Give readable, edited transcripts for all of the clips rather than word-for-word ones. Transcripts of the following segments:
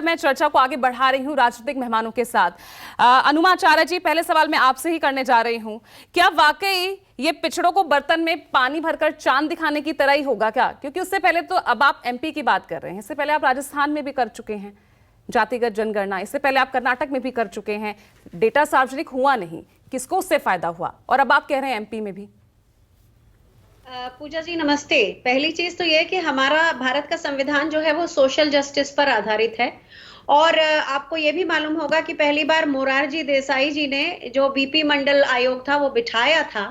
पर मैं चर्चा को आगे बढ़ा रही हूं राजनीतिक मेहमानों के साथ। अनुमा आचार्य जी, पहले सवाल मैं आपसे ही करने जा रही हूं। क्या वाकई ये पिछड़ों को बर्तन में पानी भरकर चांद दिखाने की तरह ही होगा क्या? क्योंकि उससे पहले तो अब आप एमपी की बात कर रहे हैं, इससे पहले आप राजस्थान में भी कर चुके हैं जातिगत जनगणना, इससे पहले आप कर्नाटक में भी कर चुके हैं, डेटा सार्वजनिक हुआ नहीं, किसको उससे फायदा हुआ? और अब आप कह रहे हैं एमपी में भी। पूजा जी नमस्ते। पहली चीज तो यह कि हमारा भारत का संविधान जो है वो सोशल जस्टिस पर आधारित है और आपको ये भी मालूम होगा कि पहली बार मोरारजी देसाई जी ने जो बीपी मंडल आयोग था वो बिठाया था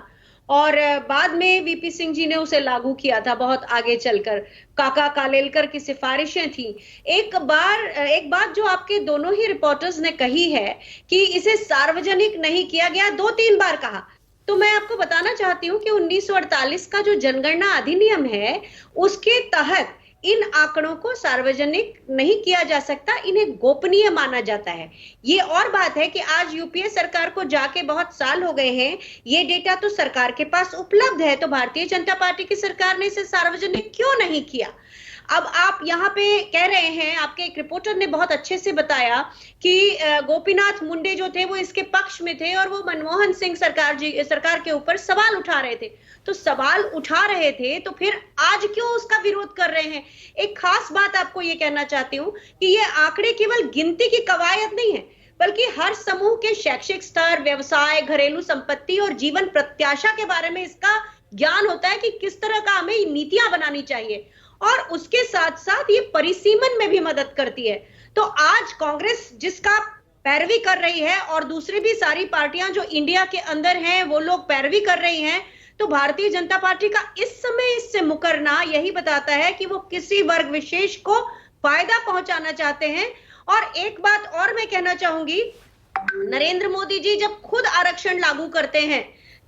और बाद में वीपी सिंह जी ने उसे लागू किया था बहुत आगे चलकर। काका कालेलकर की सिफारिशें थी। एक बात जो आपके दोनों ही रिपोर्टर्स ने कही है कि इसे सार्वजनिक नहीं किया गया, 2-3 बार कहा। तो मैं आपको बताना चाहती हूँ कि 1948 का जो जनगणना अधिनियम है उसके तहत इन आंकड़ों को सार्वजनिक नहीं किया जा सकता, इन्हें गोपनीय माना जाता है। ये और बात है कि आज यूपीए सरकार को जाके बहुत साल हो गए हैं, ये डेटा तो सरकार के पास उपलब्ध है, तो भारतीय जनता पार्टी की सरकार ने इसे सार्वजनिक क्यों नहीं किया? अब आप यहाँ पे कह रहे हैं, आपके एक रिपोर्टर ने बहुत अच्छे से बताया कि गोपीनाथ मुंडे जो थे वो इसके पक्ष में थे और वो मनमोहन सिंह सरकार के ऊपर सवाल उठा रहे थे। तो सवाल उठा रहे थे तो फिर आज क्यों उसका विरोध कर रहे हैं? एक खास बात आपको ये कहना चाहती हूँ कि ये आंकड़े केवल गिनती की कवायद नहीं है, बल्कि हर समूह के शैक्षिक स्तर, व्यवसाय, घरेलू संपत्ति और जीवन प्रत्याशा के बारे में इसका ज्ञान होता है कि किस तरह का हमें नीतियां बनानी चाहिए और उसके साथ साथ ये परिसीमन में भी मदद करती है। तो आज कांग्रेस जिसका पैरवी कर रही है और दूसरी भी सारी पार्टियां जो इंडिया के अंदर हैं वो लोग पैरवी कर रही हैं, तो भारतीय जनता पार्टी का इस समय इससे मुकरना यही बताता है कि वो किसी वर्ग विशेष को फायदा पहुंचाना चाहते हैं। और एक बात और मैं कहना चाहूंगी, नरेंद्र मोदी जी जब खुद आरक्षण लागू करते हैं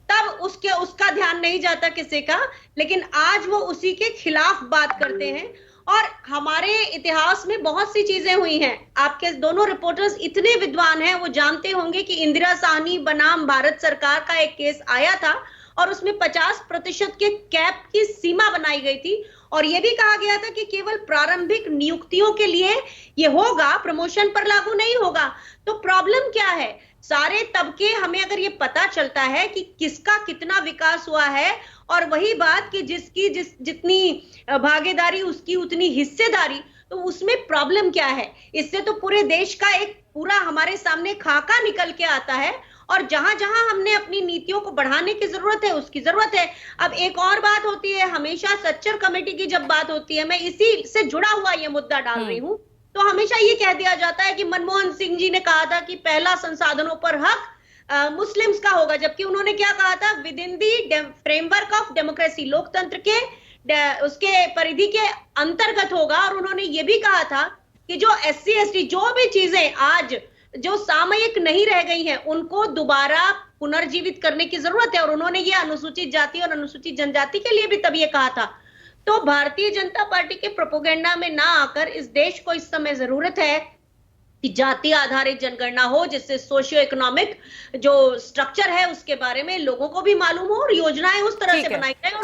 तब उसका ध्यान नहीं जाता किसी का, लेकिन आज वो उसी के खिलाफ बात करते हैं। और हमारे इतिहास में बहुत सी चीजें हुई हैं। आपके दोनों रिपोर्टर्स इतने विद्वान हैं, वो जानते होंगे कि इंदिरा साहनी बनाम भारत सरकार का एक केस आया था और उसमें 50% के कैप की सीमा बनाई गई थी और यह भी कहा गया था कि केवल प्रारंभिक नियुक्तियों के लिए यह होगा, प्रमोशन पर लागू नहीं होगा। तो प्रॉब्लम क्या है? सारे तबके, हमें अगर ये पता चलता है कि किसका कितना विकास हुआ है और वही बात कि जितनी भागीदारी उसकी उतनी हिस्सेदारी, तो उसमें प्रॉब्लम क्या है? इससे तो पूरे देश का एक पूरा हमारे सामने खाका निकल के आता है और जहां जहां हमने अपनी नीतियों को बढ़ाने की जरूरत है उसकी जरूरत है। अब एक और बात होती है, हमेशा सच्चर कमेटी की जब बात होती है, मैं इसी से जुड़ा हुआ ये मुद्दा डाल रही हूं, तो हमेशा ये कह दिया जाता है कि मनमोहन सिंह जी ने कहा था कि पहला संसाधनों पर हक मुस्लिम्स का होगा, जबकि उन्होंने क्या कहा था? With in the framework of democracy, लोकतंत्र के उसके परिधि के अंतर्गत होगा। और उन्होंने ये भी कहा था कि जो SC ST जो भी चीजें आज जो सामयिक नहीं रह गई हैं उनको दोबारा पुनर्जीवित करने की जरूरत है। और उन्होंने ये अनुसूचित जाति और अनुसूचित जनजाति के लिए भी तब ये कहा था। तो भारतीय जनता पार्टी के प्रोपेगेंडा में ना आकर इस देश को इस समय जरूरत है कि जाति आधारित जनगणना हो, जिससे सोशियो इकोनॉमिक जो स्ट्रक्चर है उसके बारे में लोगों को भी मालूम हो और योजनाएं उस तरह से बनाई जाए। और